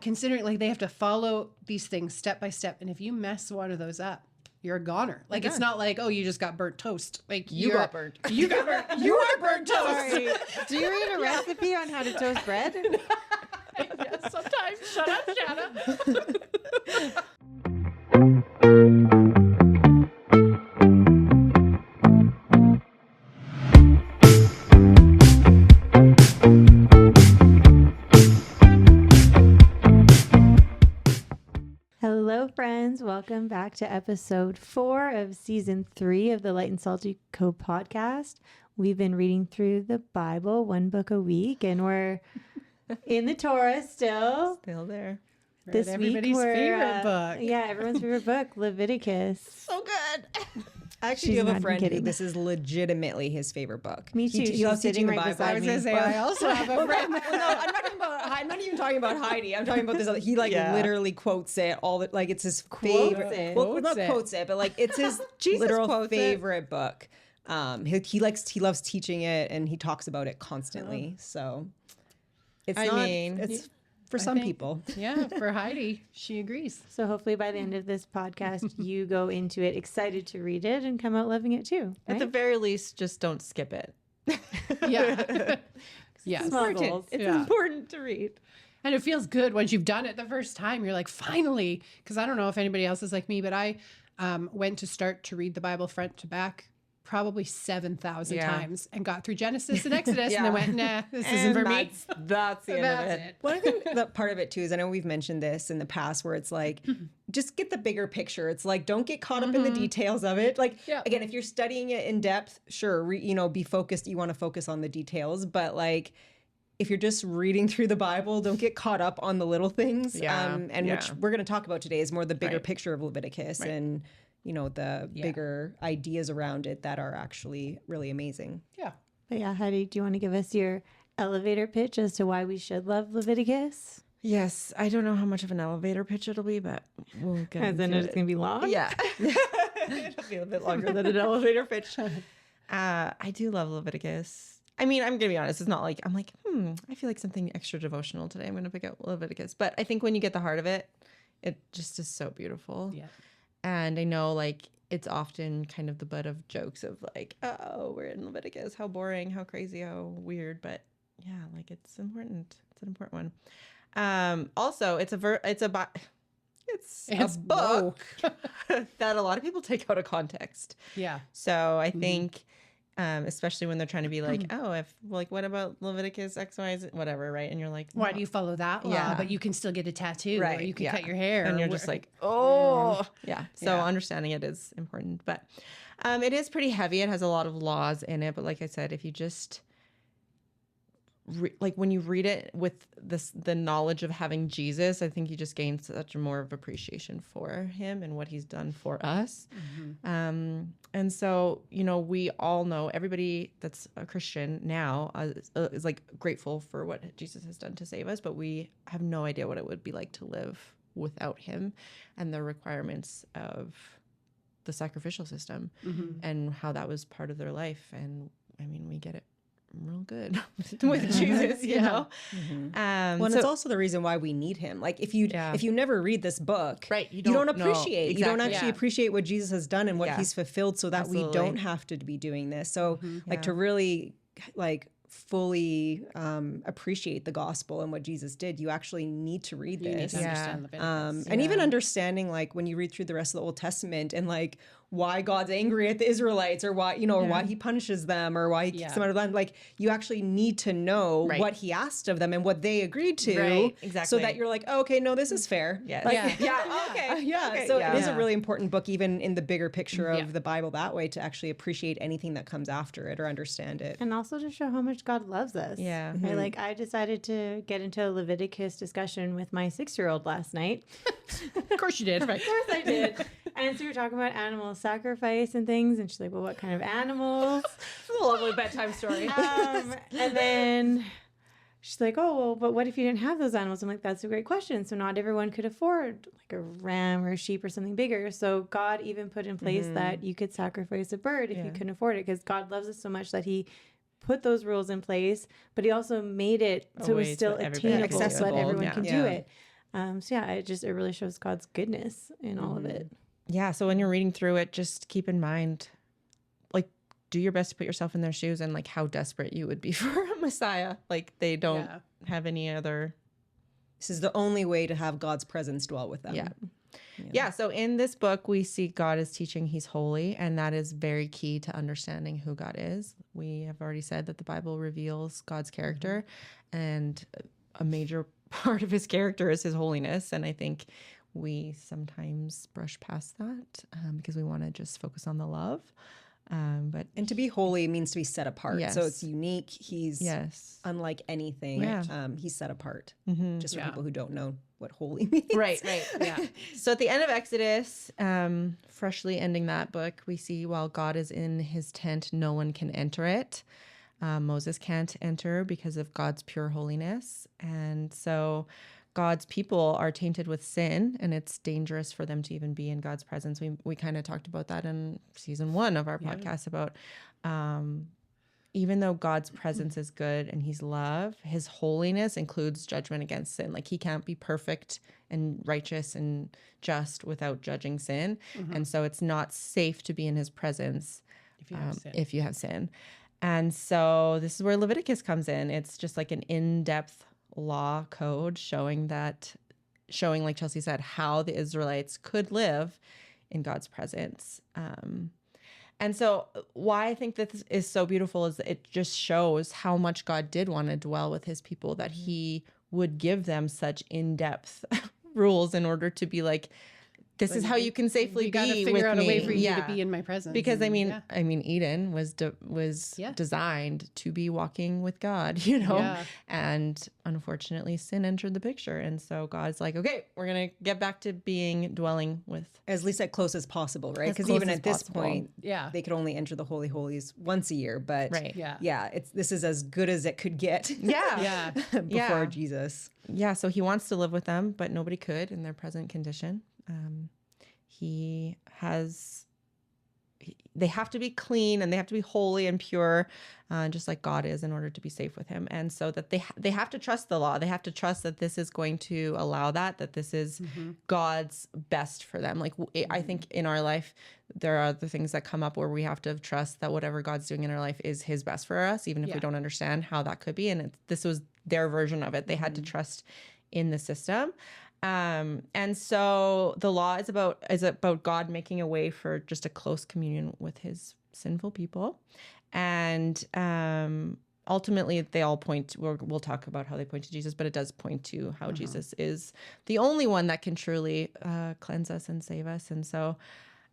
considering like they have to follow these things step by step. And if you mess one of those up, you're a goner. Like, it's not like, oh, you just got burnt toast. Like, You got burnt. You got burnt. You are burnt toast. Sorry. Do you read a recipe on how to toast bread? Yes, sometimes. Shut up, Shanna. Hello, friends. Welcome back to episode 4 of season 3 of the Light and Salty Co podcast. We've been reading through the Bible, one book a week, and we're in the Torah still. Still there. This everybody's week we're, favorite book. Yeah, everyone's favorite book, Leviticus. So good. I actually She's do have not a friend kidding. who this is legitimately his favorite book. Me too. He She's loves sitting teaching the right Bible. beside I was me. going to say, I also have a friend. No, I'm not even talking about Heidi. I'm talking about this other. He literally quotes it all the like it's his favorite. it. Well, not quotes it, but like it's his literal favorite book. He loves teaching it and he talks about it constantly. So it's for some people. Yeah, for Heidi, she agrees. So hopefully by the end of this podcast, you go into it excited to read it and come out loving it too. At Right? the very least, just don't skip it. Yeah. Yeah. Small goals. It's Yeah. important to read. And it feels good once you've done it the first time. You're like, finally. Because I don't know if anybody else is like me, but I went to start to read the Bible front to back probably 7,000 times and got through Genesis and Exodus and then went, nah, this isn't for me. That's the end of it. Well, I think that part of it too is I know we've mentioned this in the past where it's like, just get the bigger picture. It's like, don't get caught up in the details of it. Like, again, if you're studying it in depth, sure, be focused. You want to focus on the details, but like, if you're just reading through the Bible, don't get caught up on the little things. Which we're going to talk about today is more the bigger picture of Leviticus and, the bigger ideas around it that are actually really amazing. Yeah. But yeah, Heidi, do you want to give us your elevator pitch as to why we should love Leviticus? Yes, I don't know how much of an elevator pitch it'll be, but we'll get As in it's going to be long? Yeah. It'll be a bit longer than an elevator pitch. I do love Leviticus. I mean, I'm going to be honest. It's not like, I'm like, I feel like something extra devotional today. I'm going to pick up Leviticus. But I think when you get the heart of it, it just is so beautiful. Yeah. And I know like it's often kind of the butt of jokes of like, oh, we're in Leviticus. How boring, how crazy, how weird. But yeah, like it's important. It's an important one. Also, it's a book that a lot of people take out of context. Yeah. So I think, especially when they're trying to be like, what about Leviticus X, Y, Z, whatever, right? And you're like, Why do you follow that law? Yeah. But you can still get a tattoo, Right, or you can yeah. cut your hair, and or you're just like, oh, yeah. So understanding it is important, but it is pretty heavy. It has a lot of laws in it, but like I said, if you just when you read it with the knowledge of having Jesus, I think you just gain such a more of appreciation for him and what he's done for us. And so, we all know, everybody that's a Christian now is like grateful for what Jesus has done to save us, but we have no idea what it would be like to live without him and the requirements of the sacrificial system and how that was part of their life. And I mean, we get it real good with Jesus, you know. And it's also the reason why we need him. Like if you never read this book, right, you don't know, appreciate exactly. you don't actually appreciate what Jesus has done and what he's fulfilled, so that Absolutely. we don't have to be doing this. So to really fully appreciate the gospel and what Jesus did, you actually need to read this. You need to understand Leviticus. And even understanding like when you read through the rest of the Old Testament and like why God's angry at the Israelites or why, or why he punishes them or why he kicks them out of land. Like you actually need to know what he asked of them and what they agreed to. Right, exactly. So that you're like, oh, okay, no, this is fair. Yes. Okay. So it is a really important book, even in the bigger picture of the Bible that way, to actually appreciate anything that comes after it or understand it. And also to show how much God loves us. Yeah. Right? Like I decided to get into a Leviticus discussion with my 6-year-old last night. Of course you did. Right. Of course I did. And so we were talking about animal sacrifice and things. And she's like, well, what kind of animals? It's a lovely bedtime story. And then she's like, oh, well, but what if you didn't have those animals? I'm like, that's a great question. So not everyone could afford like a ram or a sheep or something bigger. So God even put in place that you could sacrifice a bird if you couldn't afford it, because God loves us so much that he put those rules in place, but he also made it so it was still attainable so that everyone can do it. So yeah, it really shows God's goodness in all of it. Yeah. So when you're reading through it, just keep in mind, like, do your best to put yourself in their shoes and like how desperate you would be for a Messiah. Like they don't have any other. This is the only way to have God's presence dwell with them. Yeah. So in this book, we see God is teaching he's holy, and that is very key to understanding who God is. We have already said that the Bible reveals God's character, and a major part of his character is his holiness. And I think we sometimes brush past that because we want to just focus on the love. And to be holy means to be set apart. Yes. So it's unique. He's unlike anything. Yeah. He's set apart. Just for Yeah. people who don't know what holy means. Right. Yeah. So at the end of Exodus, freshly ending that book, we see while God is in his tent, no one can enter it. Moses can't enter because of God's pure holiness. And so God's people are tainted with sin, and it's dangerous for them to even be in God's presence. We kind of talked about that in season 1 of our podcast about even though God's presence is good and he's love, his holiness includes judgment against sin. Like he can't be perfect and righteous and just without judging sin. And so it's not safe to be in his presence if you have sin. And so this is where Leviticus comes in. It's just like an in-depth law code showing, like Chelsea said, how the Israelites could live in God's presence. And so why I think this is so beautiful is that it just shows how much God did want to dwell with his people, that he would give them such in-depth rules in order to be like, this is how you can safely be with me. You got to figure out a way for you to be in my presence. Because I mean, Eden was designed to be walking with God, you know, and unfortunately sin entered the picture. And so God's like, okay, we're going to get back to dwelling with. At least as close as possible, right? Because even at this point, they could only enter the Holy Holies once a year. But this is as good as it could get. Before Jesus. Yeah. So he wants to live with them, but nobody could in their present condition. They have to be clean and they have to be holy and pure, just like God is, in order to be safe with him. And so that they have to trust the law. They have to trust that this is going to allow that this is God's best for them. Like I think in our life, there are other things that come up where we have to trust that whatever God's doing in our life is his best for us, even if we don't understand how that could be. And this was their version of it. They had to trust in the system. And so the law is about God making a way for just a close communion with his sinful people. And ultimately they all we'll talk about how they point to Jesus, but it does point to how Jesus is the only one that can truly cleanse us and save us. And so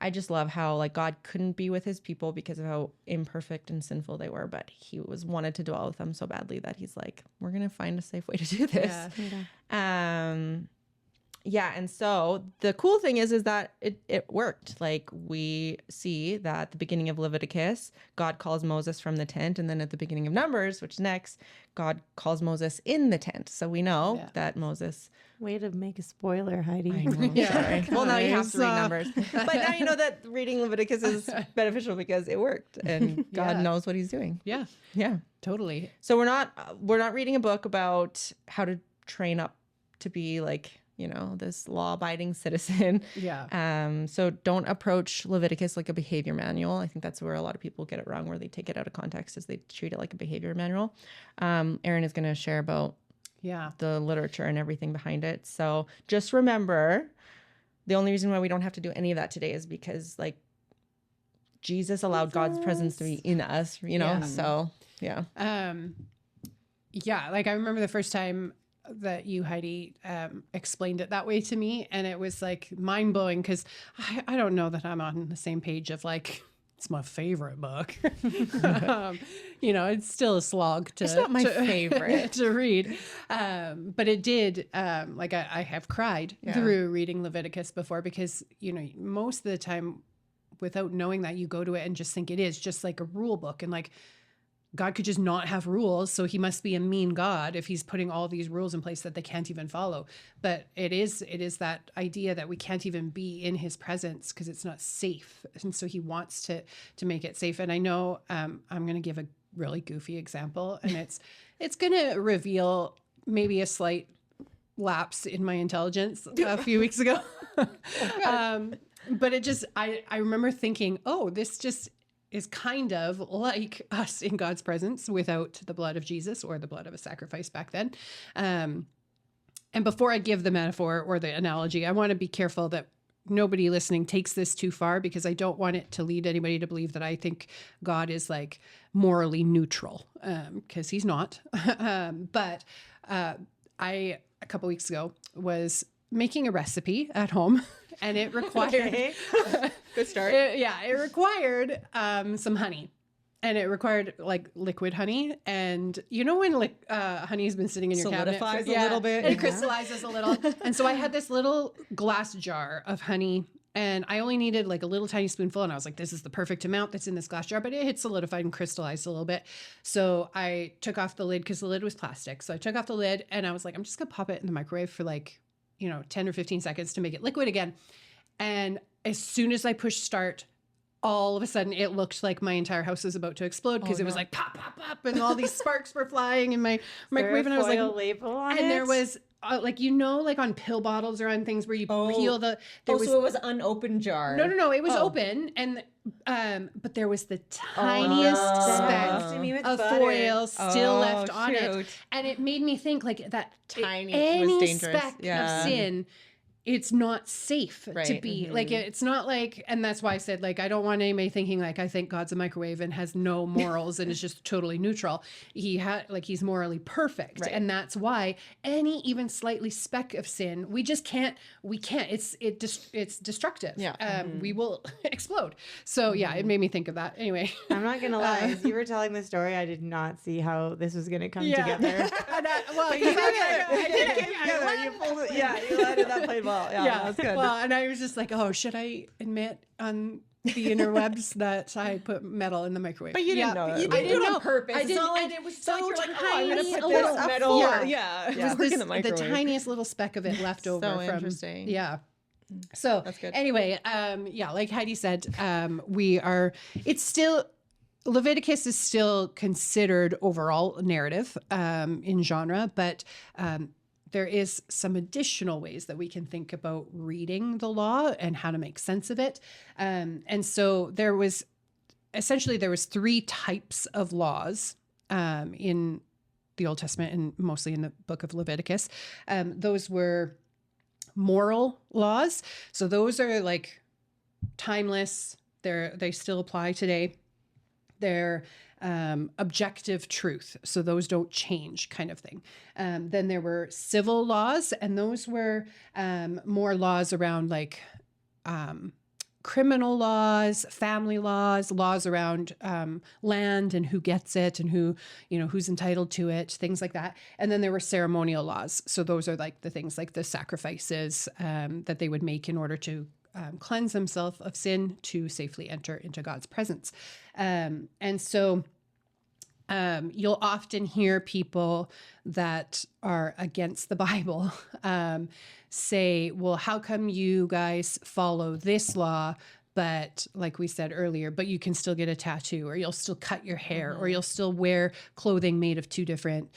I just love how like God couldn't be with his people because of how imperfect and sinful they were, but he wanted to dwell with them so badly that he's like, we're going to find a safe way to do this. And so the cool thing is that it worked. Like we see that at the beginning of Leviticus, God calls Moses from the tent. And then at the beginning of Numbers, which is next, God calls Moses in the tent. So we know that Moses... Way to make a spoiler, Heidi. I know, sorry. Well, now you have to read Numbers. But now you know that reading Leviticus is beneficial because it worked and God knows what he's doing. Yeah. Yeah. Totally. So we're not reading a book about how to train up to be like, you know, this law-abiding citizen. Yeah. So don't approach Leviticus like a behavior manual. I think that's where a lot of people get it wrong, where they take it out of context, is they treat it like a behavior manual. Erin is going to share about the literature and everything behind it. So just remember, the only reason why we don't have to do any of that today is because like Jesus allowed God's presence to be in us, you know? So yeah. Like I remember the first time that you, Heidi, explained it that way to me, and it was like mind blowing because I don't know that I'm on the same page of like, it's my favorite book. You know, it's still a slog it's not my favorite to read. But it did, like I have cried through reading Leviticus before because, you know, most of the time without knowing that, you go to it and just think it is just like a rule book, and like God could just not have rules, so he must be a mean God if he's putting all these rules in place that they can't even follow. But it is that idea that we can't even be in his presence because it's not safe. And so he wants to make it safe. And I know I'm going to give a really goofy example, and it's going to reveal maybe a slight lapse in my intelligence a few weeks ago. But it just, I remember thinking, oh, this just is kind of like us in God's presence without the blood of Jesus or the blood of a sacrifice back then. And before I give the metaphor or the analogy, I want to be careful that nobody listening takes this too far, because I don't want it to lead anybody to believe that I think God is like morally neutral, because he's not. But I, a couple weeks ago, was making a recipe at home, and it required Good start. it required some honey. And it required like liquid honey. And you know when like honey has been sitting in your cabinet? Solidifies a little bit. It crystallizes a little. And so I had this little glass jar of honey, and I only needed like a little tiny spoonful. And I was like, this is the perfect amount that's in this glass jar, but it had solidified and crystallized a little bit. So I took off the lid, because the lid was plastic. So I took off the lid, and I was like, I'm just gonna pop it in the microwave for like, 10 or 15 seconds to make it liquid again. And as soon as I pushed start, all of a sudden it looked like my entire house was about to explode, because it was like pop, pop, pop, and all these sparks were flying in my microwave. And I was like, label on and it? there was like, like on pill bottles or on things where you peel the, so it was unopened jar. No, it was open. And, but there was the tiniest speck of foil still left on it. And it made me think like that Tiny any was dangerous. speck of sin, it's not safe to be like, it's not like, and that's why I said, like, I don't want anybody thinking like, I think God's a microwave and has no morals and is just totally neutral. He's morally perfect. Right. And that's why any even slightly speck of sin, we can't, it's destructive. Yeah. We will explode. So yeah, it made me think of that. Anyway. I'm not going to lie. As you were telling the story, I did not see how this was going to come together. You pulled it. Yeah, you landed that plane well. Yeah, that's good. Well, and I was just like, oh, should I admit on the interwebs that I put metal in the microwave? But you didn't know. You didn't know. On purpose. I didn't, like, and it was so so tiny. tiny. I'm gonna put little this metal. Yeah. It was in the microwave. the tiniest little speck of it left over So from. interesting. Yeah. So that's good. Anyway, like Heidi said, Leviticus is still considered overall narrative in genre, but there is some additional ways that we can think about reading the law and how to make sense of it. And so there was three types of laws in the Old Testament, and mostly in the book of Leviticus. Those were moral laws. So those are like timeless. They still apply today. They're objective truth. So those don't change, kind of thing. Then there were civil laws, and those were more laws around like criminal laws, family laws, laws around land and who gets it and who's entitled to it, things like that. And then there were ceremonial laws. So those are like the things like the sacrifices that they would make in order to cleanse themselves of sin to safely enter into God's presence. And so you'll often hear people that are against the Bible say, well, how come you guys follow this law? But like we said earlier, but you can still get a tattoo, or you'll still cut your hair, or you'll still wear clothing made of two different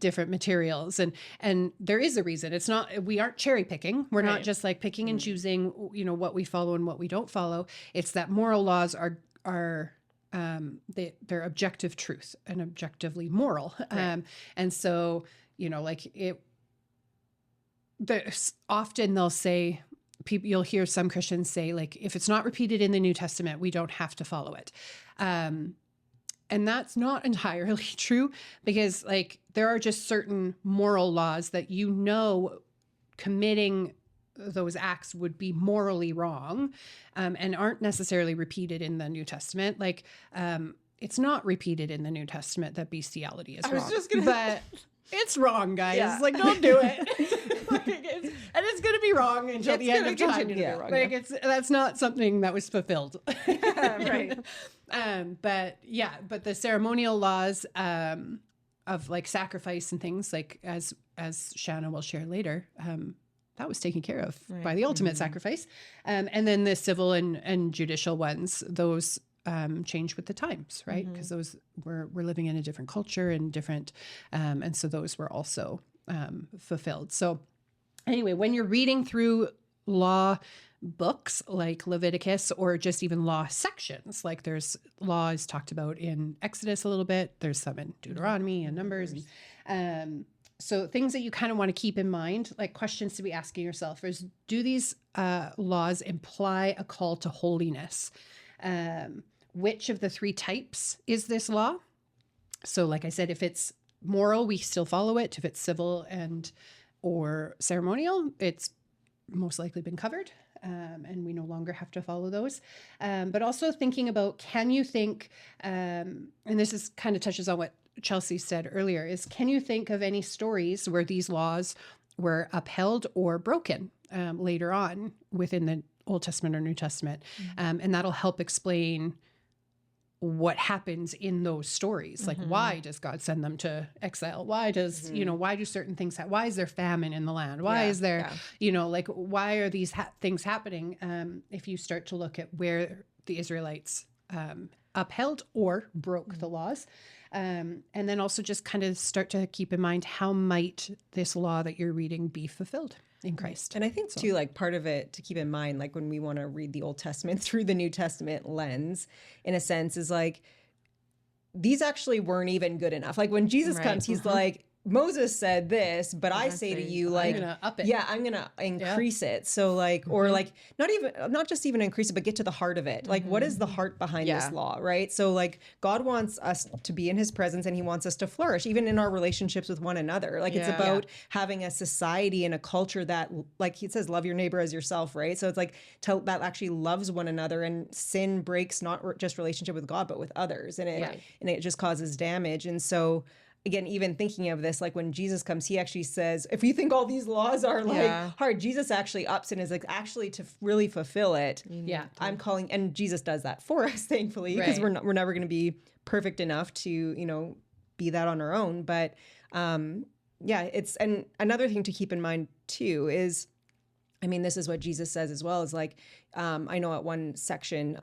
materials. And there is a reason. It's not, we aren't cherry picking. We're not just like picking and choosing, what we follow and what we don't follow. It's that moral laws are they're objective truth and objectively moral. Right. And so, often they'll say, you'll hear some Christians say, like, if it's not repeated in the New Testament, we don't have to follow it. And that's not entirely true, because like there are just certain moral laws that committing those acts would be morally wrong, and aren't necessarily repeated in the New Testament. Like it's not repeated in the New Testament that bestiality is wrong. But it's wrong, guys. Yeah. Like, don't do it. And it's going to be wrong until the end of time. That's not something that was fulfilled. Right. But the ceremonial laws of like sacrifice and things, like as Shanna will share later, that was taken care of by the ultimate sacrifice. And then the civil and judicial ones, those change with the times, right? Because those we're living in a different culture and different, and so those were also fulfilled. So anyway, when you're reading through law books like Leviticus, or just even law sections, like there's laws talked about in Exodus a little bit, there's some in Deuteronomy and Numbers. So things that you kind of want to keep in mind, like questions to be asking yourself is, do these laws imply a call to holiness? Which of the three types is this law? So like I said, if it's moral, we still follow it. If it's civil and or ceremonial, it's most likely been covered. And we no longer have to follow those. But also thinking about, can you think, and this is kind of touches on what Chelsea said earlier, is can you think of any stories where these laws were upheld or broken later on within the Old Testament or New Testament? And that'll help explain what happens in those stories. Like, why does God send them to exile? Why does, why do certain things, why is there famine in the land? Why is there, like, why are these things happening? If you start to look at where the Israelites upheld or broke the laws. And then also just kind of start to keep in mind, how might this law that you're reading be fulfilled in Christ? And I think too, like part of it to keep in mind, like when we want to read the Old Testament through the New Testament lens, in a sense, is like, these actually weren't even good enough. Like when Jesus comes, he's like, Moses said this, but I say to you, like, I'm gonna up it. Yeah, I'm gonna increase it. So like, or like, not just even increase it, but get to the heart of it. Like, what is the heart behind this law, right? So like, God wants us to be in his presence, and he wants us to flourish, even in our relationships with one another. Like, it's about having a society and a culture that, like he says, love your neighbor as yourself, right? So it's like, that actually loves one another, and sin breaks not just relationship with God, but with others. And it just causes damage. And so, again, even thinking of this, like when Jesus comes, he actually says, if you think all these laws are like hard, Jesus actually ups and is like, actually to really fulfill it. I'm calling, and Jesus does that for us, thankfully, because we're never going to be perfect enough to, be that on our own. But it's, and another thing to keep in mind too is, I mean, this is what Jesus says as well, is like, I know at one section,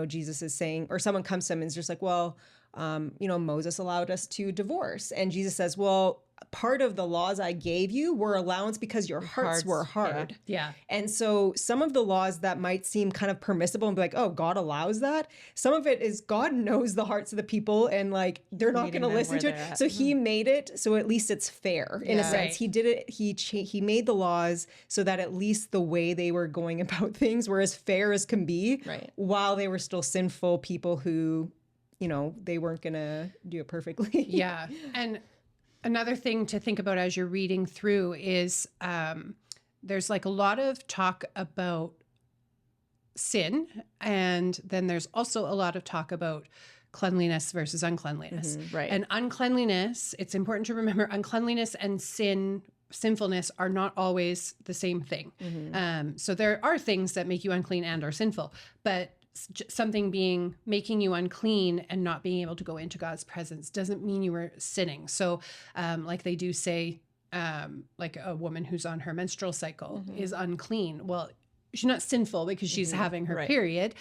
Jesus is saying, or someone comes to him and is just like, well, Moses allowed us to divorce. And Jesus says, well, part of the laws I gave you were allowance because your hearts were hard. Yeah. And so some of the laws that might seem kind of permissible and be like, oh, God allows that. Some of it is God knows the hearts of the people, and like, they're not going to listen to it. So he made it so at least it's fair in a sense. He did it. He made the laws so that at least the way they were going about things were as fair as can be, while they were still sinful people who, they weren't going to do it perfectly. Yeah. And another thing to think about as you're reading through is there's like a lot of talk about sin. And then there's also a lot of talk about cleanliness versus uncleanliness. And uncleanliness, it's important to remember, uncleanliness and sinfulness are not always the same thing. So there are things that make you unclean and are sinful, but something making you unclean and not being able to go into God's presence doesn't mean you were sinning. So like they do say, like a woman who's on her menstrual cycle is unclean. Well, she's not sinful because she's having her period.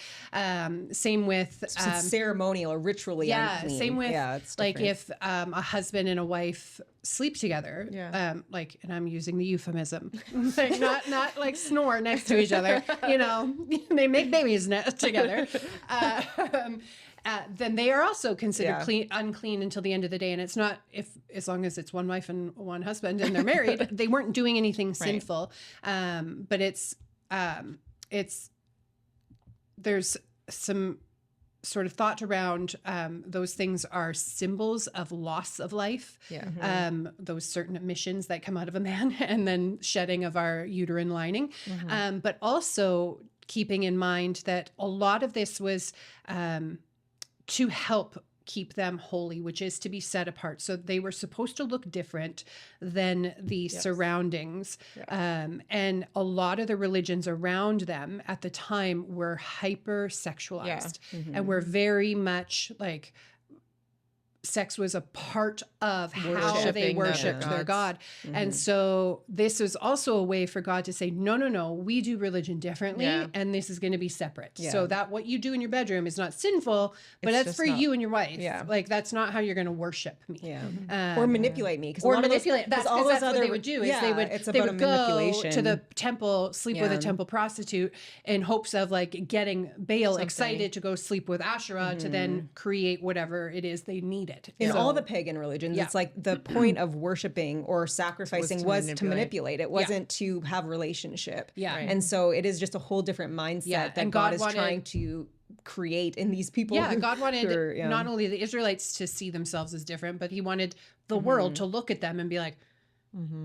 Same with it's ceremonial or ritually unclean. Same with like if a husband and a wife sleep together, like, and I'm using the euphemism, like not like snore next to each other, they make babies together. Then they are also considered unclean until the end of the day. And it's not as long as it's one wife and one husband and they're married, they weren't doing anything sinful. But there's some sort of thought around those things are symbols of loss of life. Those certain emissions that come out of a man and then shedding of our uterine lining. But also keeping in mind that a lot of this was to help keep them holy, which is to be set apart. So they were supposed to look different than the surroundings. And a lot of the religions around them at the time were hyper sexualized and were very much like sex was a part of how they Worshiping worshiped their their God. And so this is also a way for God to say, no, we do religion differently, and this is going to be separate. So that what you do in your bedroom is not sinful, but It's that's just for not- you and your wife. Yeah. Like, that's not how you're going to worship me. Or manipulate me. Or manipulate. That's all because those that's what other they would do. Is they would it's they about would a go manipulation. to the temple, sleep with a temple prostitute in hopes of like getting Baal excited to go sleep with Asherah to then create whatever it is they needed. In So- all the pagan religions, it's like the point of worshiping or sacrificing was to manipulate. It wasn't to have relationship. Yeah. Right. And so it is just a whole different mindset that and God God is wanted- trying to create in these people. Yeah, who- God wanted who are, not only the Israelites to see themselves as different, but he wanted the world to look at them and be like,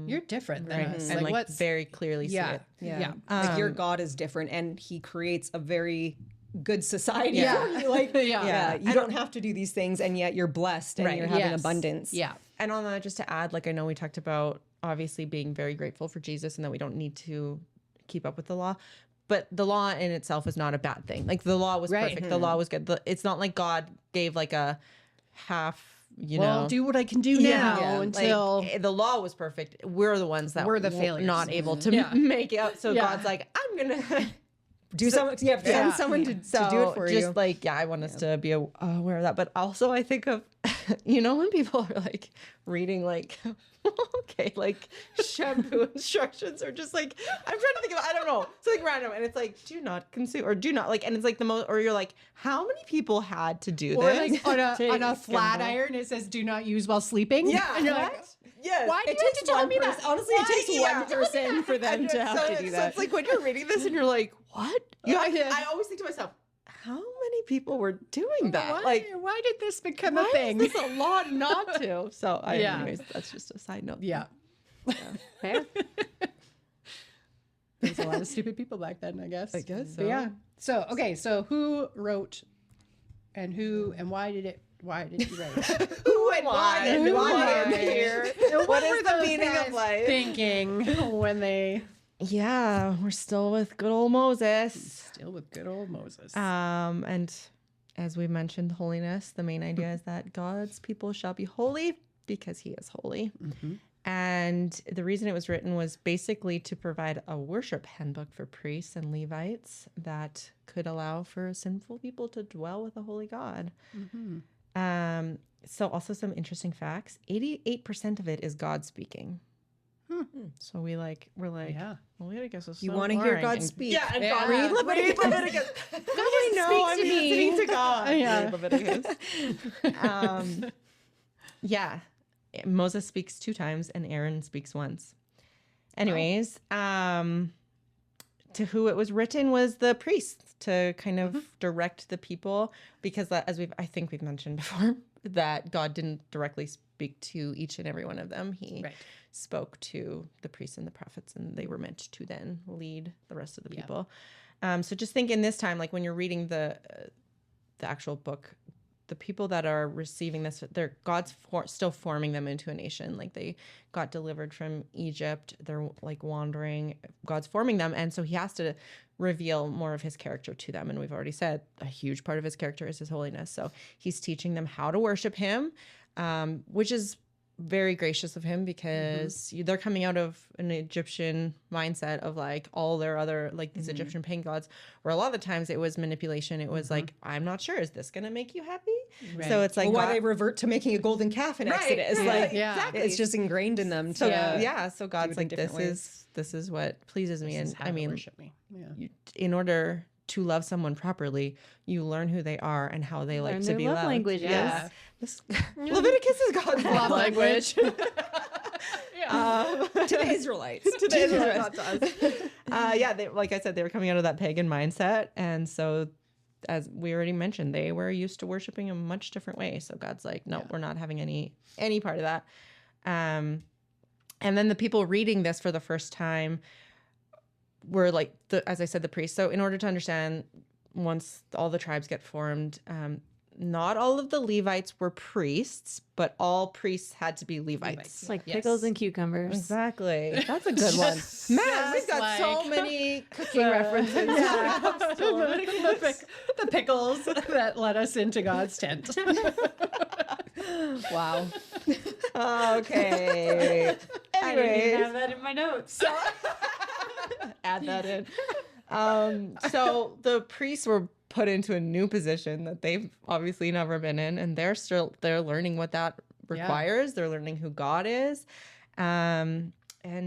you're different than us. And like what's very clearly see yeah, it. yeah. Like your God is different and he creates a very good society Yeah. for you. Like, Yeah. you don't have to do these things and yet you're blessed and you're having Yes. abundance. Yeah. And on that, just to add, like I know we talked about obviously being very grateful for Jesus and that we don't need to keep up with the law. But the law in itself is not a bad thing. Like the law was perfect. The law was good. It's not like God gave like a half, Well, do what I can do now until like, the law was perfect. We're the ones that We're the were failures. not able to Yeah. make it up. So Yeah. God's like, I'm gonna send someone to do it for just you. like I want us to be aware of that. But also I think of when people are like reading like okay, like shampoo instructions or just like I'm trying to think of I don't know, something random and it's like do not consume or do not like and it's like the most or you're like how many people had to do or this? like on a flat iron it says do not use while sleeping. Yeah. And you're like, Yes. why do you have to tell me that? Honestly, it takes one person for them to have to do So that. it's like when you're reading this and you're like, what? I always think to myself, how many people were doing that? Why did this become why a thing? is this a law not to? So Yeah. anyways, that's just a side note. Yeah. Fair. There's a lot of stupid people back then, I guess. I guess But so. yeah. So okay, so who wrote and why did you write it? Who and why and why I'm Why? here? And What were is the those meaning of guys life? thinking when they Yeah, we're still with good old Moses. still with good old Moses? And as we mentioned, holiness, the main idea is that God's people shall be holy because he is holy. And the reason it was written was basically to provide a worship handbook for priests and Levites that could allow for sinful people to dwell with a holy God. So also some interesting facts. 88% of it is God speaking. So we're like, Yeah. well, Leviticus is You so want to hear boring. God And- speak. Yeah, and Yeah. God Read Read Leviticus. I know, I'm to me. listening to God. Yeah. Read Leviticus. Yeah. Moses speaks 2 times and Aaron speaks once. Anyways, to who it was written was the priests to kind of direct the people because as I think we've mentioned before that God didn't directly speak to each and every one of them. He spoke to the priests and the prophets and they were meant to then lead the rest of the people. So just think in this time, like when you're reading the actual book, the people that are receiving this, God's still forming them into a nation. Like they got delivered from Egypt. They're like wandering. God's forming them. And so he has to reveal more of his character to them. And we've already said a huge part of his character is his holiness. So he's teaching them how to worship him, which is very gracious of him because they're coming out of an Egyptian mindset of like all their other like these Egyptian pagan gods where a lot of the times it was manipulation. It was like, I'm not sure, is this gonna make you happy? So it's like why they revert to making a golden calf in Exodus. Like it's just ingrained in them. so To, so God's like this is what pleases me. And I mean worship me. Yeah. in order to love someone properly, you learn who they are and how they like Learn to their be love loved. languages. Yeah. Leviticus is God's love language. to the Israelites. To the Israelites, not to us. They, like I said, they were coming out of that pagan mindset, and so as we already mentioned, they were used to worshiping a much different way. So God's like, no, we're not having any part of that. And then the people reading this for the first time were like, as I said, the priests. So in order to understand, once all the tribes get formed, not all of the Levites were priests, but all priests had to be Levites. It's like pickles and cucumbers. Exactly. That's a good one. Man, we've got so many cooking references. The pickles that led us into God's tent. Wow. Okay. I didn't even Anyways, have that in my notes. add that in. So the priests were put into a new position that they've obviously never been in, and they're learning what that requires. They're learning who God is. And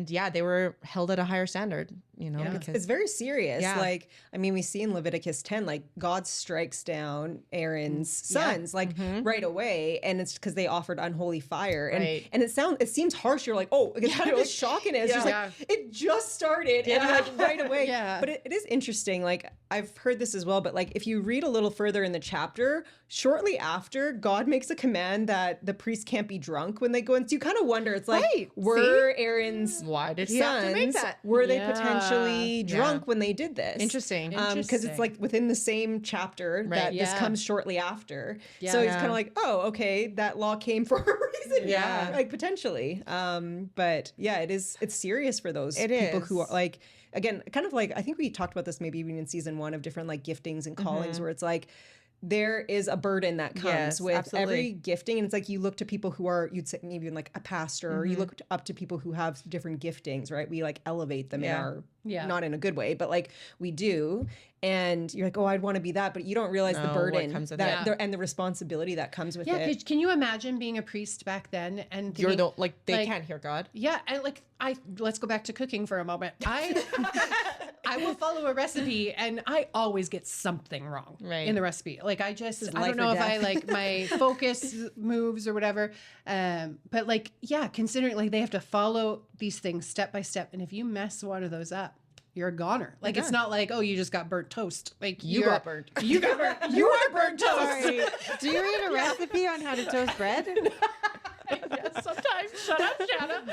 yeah, they were held at a higher standard, because It's very serious. Yeah. Like, I mean, we see in Leviticus 10, like God strikes down Aaron's sons right away. And it's because they offered unholy fire. Right. And it seems harsh. You're like, oh, it's kind of like shocking. It's just like, it just started and like right away. But it is interesting. Like I've heard this as well, but like if you read a little further in the chapter, shortly after, God makes a command that the priests can't be drunk when they go in. So you kind of wonder, it's like, were Aaron's why did he sons, have to make that? were they potentially drunk when they did this? Interesting. Because it's like within the same chapter that this comes shortly after. So he's kind of like, oh, okay, that law came for a reason. Yeah. Like potentially. But yeah, it's serious for those people who are like, again, kind of like, I think we talked about this maybe even in season 1 of different like giftings and callings where it's like, there is a burden that comes with every gifting. And it's like you look to people who are, you'd say maybe even like a pastor, or you look up to people who have different giftings, right? We like elevate them in our, not in a good way, but like we do. And you're like, oh, I'd want to be that. But you don't realize the burden comes with and the responsibility that comes with it. Can you imagine being a priest back then and thinking, You're they can't hear God. Yeah. And like, let's go back to cooking for a moment. I will follow a recipe and I always get something wrong in the recipe. Like I don't know if I like my focus moves or whatever. But like, considering like they have to follow these things step by step. And if you mess one of those up, you're a goner. Like it's not like, oh, you just got burnt toast. Like you got burnt. You got burnt. You are burnt toast. Sorry. Do you read a recipe on how to toast bread? Yes, sometimes. Shut up, Shanna.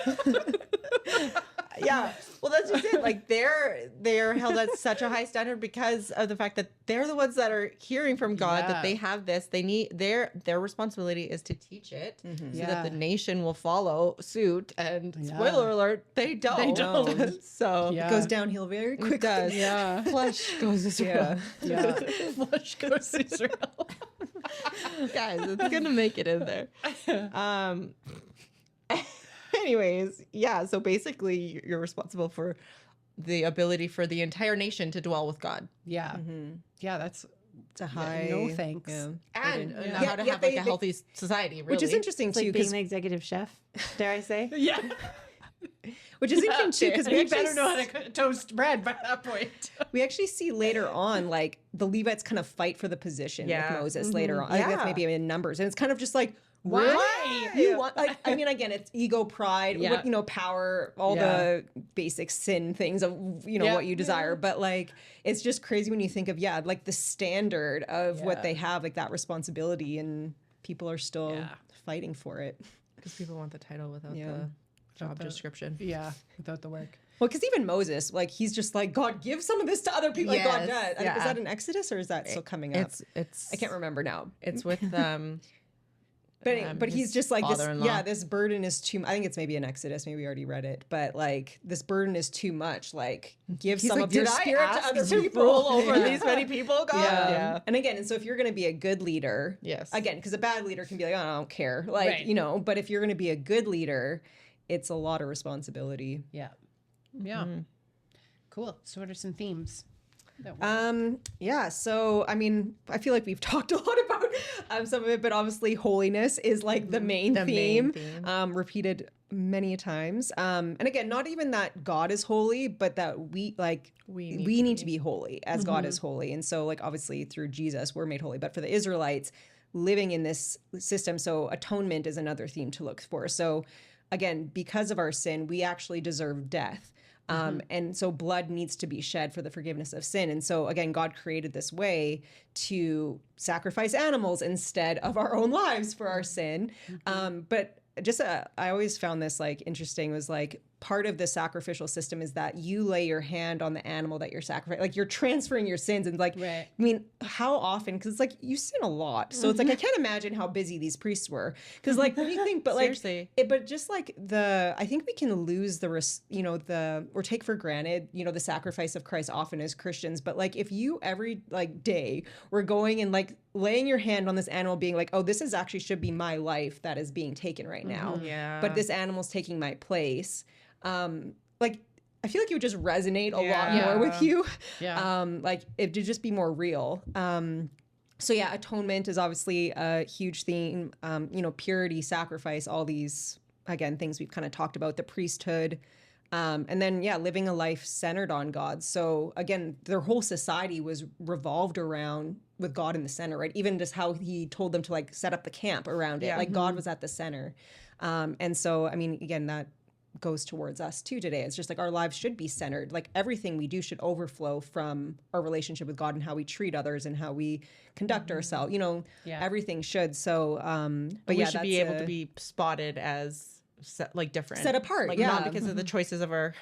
Yeah. Well, that's just it. Like they're held at such a high standard because of the fact that they're the ones that are hearing from God, that they have this. They need their responsibility is to teach it so that the nation will follow suit. And spoiler alert, they don't. They don't. So it goes downhill very quickly. It does. Yeah. Flush goes Israel. Yeah. Flush goes Israel. Guys, it's gonna make it in there. Anyways, so basically you're responsible for the ability for the entire nation to dwell with God. Yeah. Yeah, it's a high no thanks. Yeah. And how to have like a healthy society, really. Which is interesting It's too. like being the executive chef, dare I say? Yeah. Which is interesting too, because we better know how to toast bread by that point. We actually see later on, like the Levites kind of fight for the position with Moses later on. I think that's maybe in Numbers, and it's kind of just like, why? You want? Like, I mean, again, it's ego, pride, power, all the basic sin things of what you desire. But like, it's just crazy when you think of like the standard of what they have, like that responsibility, and people are still fighting for it because people want the title without the job description. Yeah, without the work. Well, because even Moses, like he's just like, God, give some of this to other people. Like God does. Yeah. Is that in Exodus or is that still coming up? It's I can't remember now. It's with But he's just like this. father-in-law. This burden is too. I think it's maybe in Exodus. Maybe we already read it. But like this burden is too much. Like give some of your spirit to other people. Rule over these many people, God. Yeah. And again, and so if you're going to be a good leader, yes. Again, because a bad leader can be like, oh, I don't care, like But if you're going to be a good leader, it's a lot of responsibility. Yeah. Yeah. Cool. So what are some themes? So I mean, I feel like we've talked a lot about some of it, but obviously holiness is like the main theme. Repeated many times. And again, not even that God is holy, but that we need to be holy as God is holy. And so like obviously through Jesus we're made holy, but for the Israelites living in this system, so atonement is another theme to look for. So again, because of our sin, we actually deserve death. And so blood needs to be shed for the forgiveness of sin. And so again, God created this way to sacrifice animals instead of our own lives for our sin. But just I always found this like interesting, was like part of the sacrificial system is that you lay your hand on the animal that you're sacrificing. Like you're transferring your sins. And like, Right. I mean, how often? Because it's like you sin a lot. So it's like, I can't imagine how busy these priests were. Because like, what do you think? But like, Seriously. but just like I think we can lose or take for granted, the sacrifice of Christ often as Christians. But like, if you every like day were going and like laying your hand on this animal being like, oh, this is actually should be my life that is being taken right now. Yeah. But this animal's taking my place. Like I feel like it would just resonate a lot Yeah. more with you. Yeah. Like it would just be more real. So yeah, atonement is obviously a huge theme. Purity, sacrifice, all these again things we've kind of talked about, the priesthood. And then living a life centered on God. So again, their whole society was revolved around with God in the center, right? Even just how he told them to like set up the camp around it. Yeah. Like God was at the center. And so, I mean, again, that goes towards us too today. It's just like our lives should be centered. Like everything we do should overflow from our relationship with God and how we treat others and how we conduct ourselves. Everything should. So, but we yeah, should be able to be spotted as different, set apart, like yeah. not because of the choices of our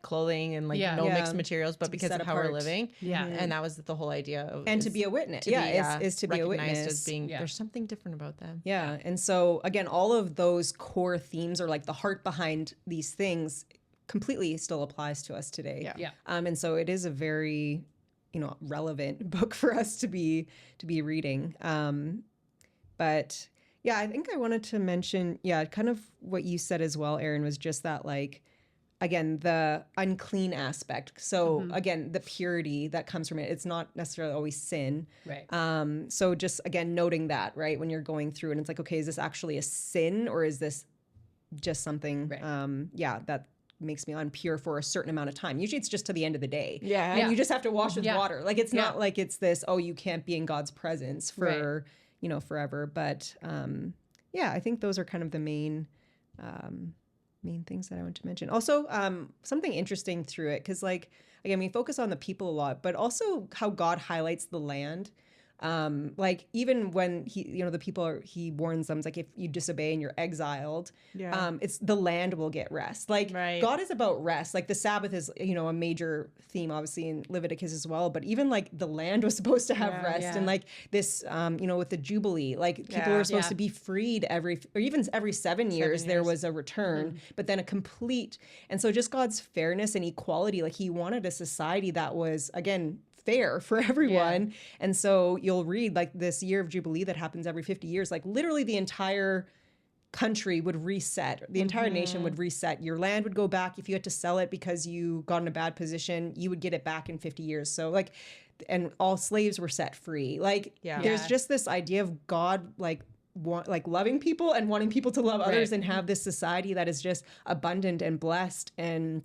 clothing and like no mixed materials, but because set of how we're apart. living. Yeah. And that was the whole idea of and to be a witness. Is to be a recognized witness as being there's something different about them. Yeah. And so again, all of those core themes are like the heart behind these things completely still applies to us today. Yeah. And so it is a very, relevant book for us to be reading. But yeah, I think I wanted to mention, kind of what you said as well, Erin, was just that like, again, the unclean aspect. So again, the purity that comes from it, it's not necessarily always sin. Right. So just again, noting that, right, when you're going through and it's like, okay, is this actually a sin or is this just something, that makes me impure for a certain amount of time? Usually it's just to the end of the day. Yeah. And you just have to wash with Yeah. water. Like it's not like it's this, oh, you can't be in God's presence for, Right. forever. But I think those are kind of the main things that I want to mention. Also, something interesting through it, because like, again, we focus on the people a lot, but also how God highlights the land. Like even when he, the people he warns them, it's like if you disobey and you're exiled, it's the land will get rest. Like God is about rest. Like the Sabbath is, a major theme, obviously in Leviticus as well. But even like the land was supposed to have rest, and like this, with the Jubilee, like people were supposed to be freed every 7 years. There was a return, but then a complete. And so just God's fairness and equality, like He wanted a society that was again fair for everyone. And so you'll read like this year of Jubilee that happens every 50 years, like literally the entire country would reset, the entire nation would reset. Your land would go back. If you had to sell it because you got in a bad position, you would get it back in 50 years. So like, and all slaves were set free. Like there's just this idea of God like loving people and wanting people to love others and have this society that is just abundant and blessed and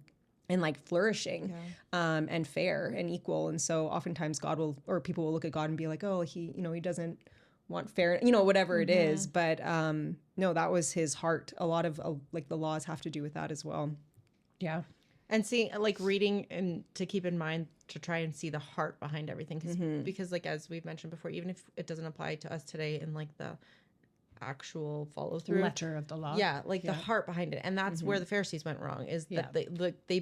like flourishing, and fair and equal. And so oftentimes people will look at God and be like, oh, he doesn't want fair, whatever it is. But no, that was His heart. A lot of like the laws have to do with that as well. Yeah. And seeing like reading and to keep in mind to try and see the heart behind everything. Because like, as we've mentioned before, even if it doesn't apply to us today in like the actual follow through Letter of the law. the heart behind it. And that's where the Pharisees went wrong, is that they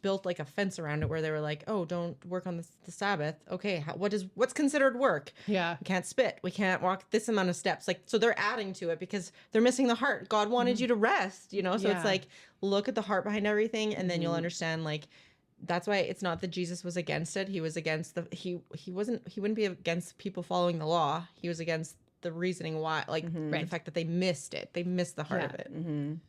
built like a fence around it where they were like, oh, don't work on the Sabbath. Okay, what's considered work? Yeah. We can't spit, we can't walk this amount of steps. Like, so they're adding to it because they're missing the heart. God wanted you to rest, so it's like, look at the heart behind everything, and then you'll understand like that's why it's not that Jesus was against it. He was against he wouldn't be against people following the law. He was against the reasoning why, like the fact that they missed it. They missed the heart of it. And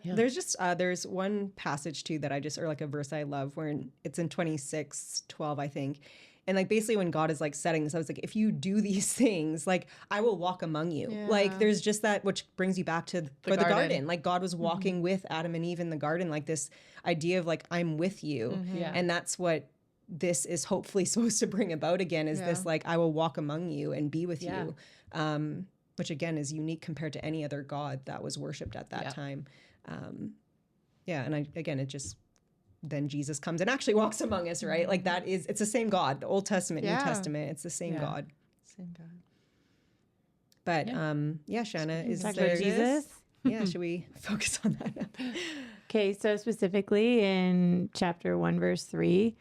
there's just there's one passage too that or like a verse I love where it's in 26:12, I think. And like basically when God is like setting this, I was like, if you do these things, like I will walk among you. Like there's just that, which brings you back to the garden. Like God was walking with Adam and Eve in the garden, like this idea of like, I'm with you. And that's what this is hopefully supposed to bring about again, is this like, I will walk among you and be with you. Which again is unique compared to any other God that was worshipped at that time. And it just, then Jesus comes and actually walks among us, right? Like it's the same God, the Old Testament, New Testament, it's the same God. Same God. But Shanna, is Talk there about Jesus? Should we focus on that? Okay, so specifically in chapter 1, verse 3,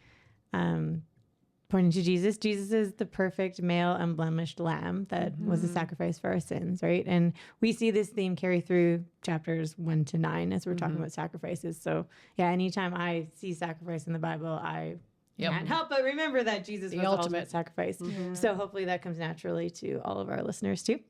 pointing to Jesus, Jesus is the perfect male unblemished lamb that was a sacrifice for our sins, right? And we see this theme carry through chapters 1 to 9 as we're talking about sacrifices. So yeah, anytime I see sacrifice in the Bible, I can't help but remember that Jesus was the ultimate sacrifice. So hopefully that comes naturally to all of our listeners too.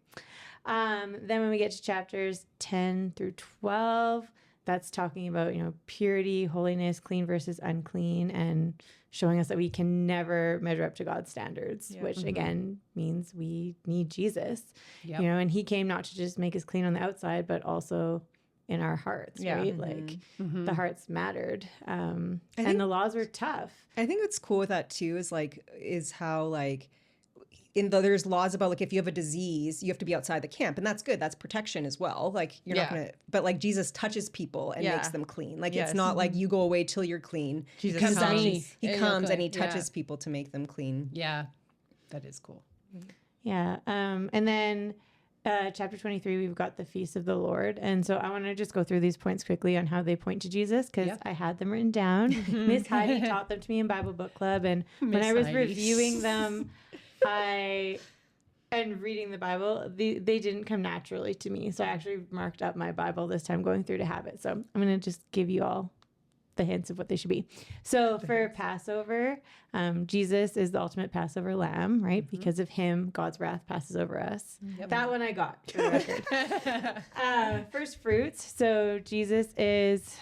Then when we get to chapters 10 through 12, that's talking about, purity, holiness, clean versus unclean, and showing us that we can never measure up to God's standards, which again means we need Jesus, and he came not to just make us clean on the outside, but also in our hearts, right? Like the hearts mattered. And the laws were tough. I think what's cool with that too is how there's laws about like if you have a disease, you have to be outside the camp, and that's good. That's protection as well. Like you're not gonna, but like Jesus touches people and makes them clean. Like it's not like you go away till you're clean. Jesus comes comes. and he touches people to make them clean. Yeah, that is cool. Yeah, and then chapter 23, we've got the Feast of the Lord, and so I want to just go through these points quickly on how they point to Jesus because I had them written down. Miss Heidi taught them to me in Bible Book Club, and when I was reviewing them. And reading the Bible, they didn't come naturally to me. So I actually marked up my Bible this time going through to have it. So I'm going to just give you all the hints of what they should be. So for Passover, Jesus is the ultimate Passover lamb, right? Because of him, God's wrath passes over us. That one I got, for the record. First fruits. So Jesus is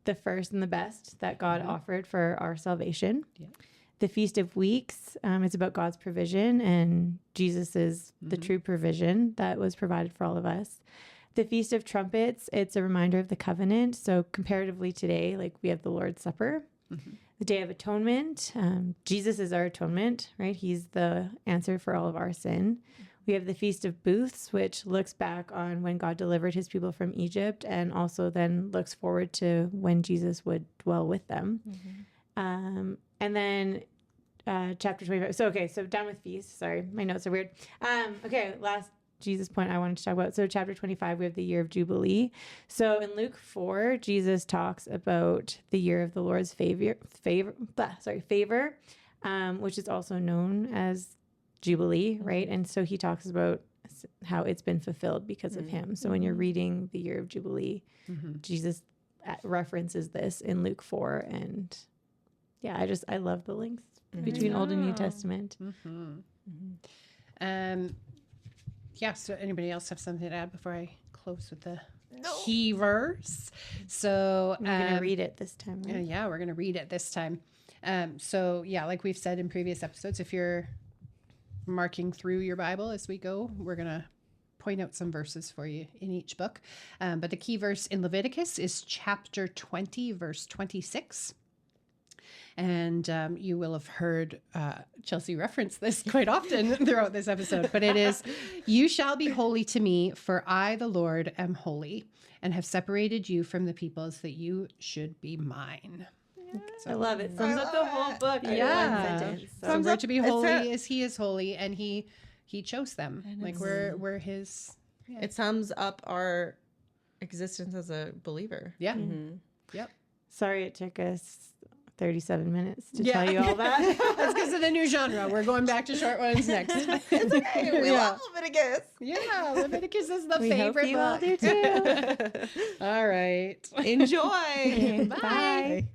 the first and the best that God offered for our salvation. The Feast of Weeks, it's about God's provision, and Jesus is the true provision that was provided for all of us. The Feast of Trumpets, it's a reminder of the covenant. So comparatively today, like we have the Lord's Supper. The Day of Atonement, Jesus is our atonement, right? He's the answer for all of our sin. We have the Feast of Booths, which looks back on when God delivered his people from Egypt and also then looks forward to when Jesus would dwell with them. And then chapter 25. So done with feasts. Sorry, my notes are weird. Okay, last Jesus point I wanted to talk about. So chapter 25, we have the year of Jubilee. So in Luke 4, Jesus talks about the year of the Lord's favor, which is also known as Jubilee, right? And so he talks about how it's been fulfilled because of him. So when you're reading the year of Jubilee, Jesus references this in Luke 4, and yeah, I love the links between Old and New Testament. So anybody else have something to add before I close with the key verse? So we're going to read it this time, right? Yeah, we're going to read it this time. Like we've said in previous episodes, if you're marking through your Bible as we go, we're going to point out some verses for you in each book. But the key verse in Leviticus is chapter 20, verse 26. And you will have heard Chelsea reference this quite often throughout this episode, but it is, "You shall be holy to me, for I, the Lord, am holy, and have separated you from the peoples that you should be mine." So, I love it. Sums up the whole book in one sentence. So we're to be holy as he is holy, and he chose them. Like we're his. Yeah. It sums up our existence as a believer. Yeah. Yep. Sorry it took us 37 minutes to tell you all that. That's because of the new genre. We're going back to short ones next. It's okay. We love Leviticus. Yeah, Leviticus is the We favorite hope you book. all do too. All right. Enjoy. Bye.